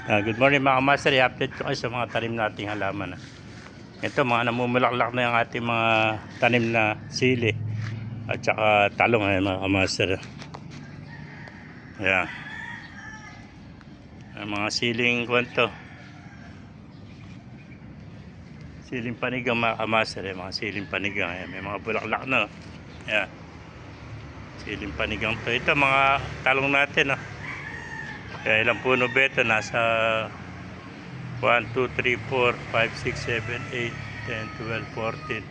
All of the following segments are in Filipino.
Good morning mga master, i-update ko kayo sa mga tanim nating halaman. Ito mga namumulaklak na yung ating mga tanim na sili at saka talong mga master. Ayan. Mga siling kwento. Siling panigang mga master, mga siling panigang. Ayan, may mga bulaklak na. Ayan. Siling panigang to. Ito mga talong natin. Kaya ilang puno beto, nasa 1, 2, 3, 4, 5, 6, 7, 8, 10, 12, 14,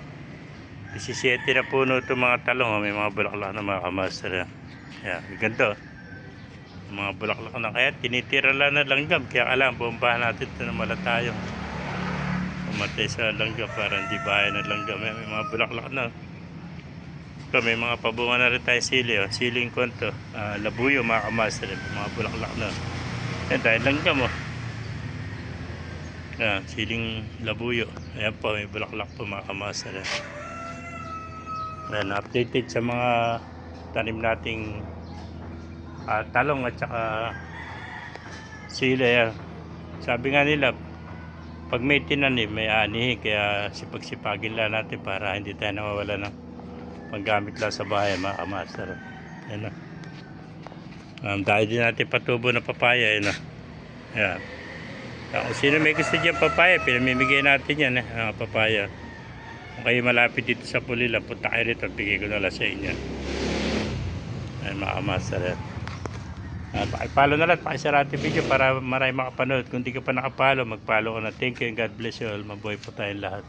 17 na puno itong mga talong. May mga bulaklak na mga kamaster. Yan, ganito. Mga bulaklak na, kaya tinitira lang na langgam. Kaya alam, bombahan natin ito na malatayong pumatay sa langgam para hindi bahay ng langgam. May mga bulaklak na. Ito, may mga pabunga na rin tayo sili. Siling konto, labuyo mga kamaster. May mga bulaklak na. Yan tayo langgam. Yan, siling labuyo. Ayan po, may bulaklak po mga kamaster. Ayan, updated sa mga tanim nating talong at saka sili. Ayan. Sabi nga nila, pag may tinanim, may anihin. Kaya sipagsipagin lang natin para hindi tayo nawawala ng paggamit lang sa bahay mga kamaster. Ayan. Dahil din natin patubo ng papaya. Ayan. Ayan. Kung sino may gusto dyan papaya, pinamimigay natin yan papaya. Kung kayo malapit dito sa Pulila, punta kayo rito, bigay ko na lang sa inyo. Ay mga master. Pakipalo na lang, pakisarati video para marami makapanood. Kung di ka pa nakapalo, magpalo ka na. Thank you and God bless you all. Mabuhay po tayong lahat.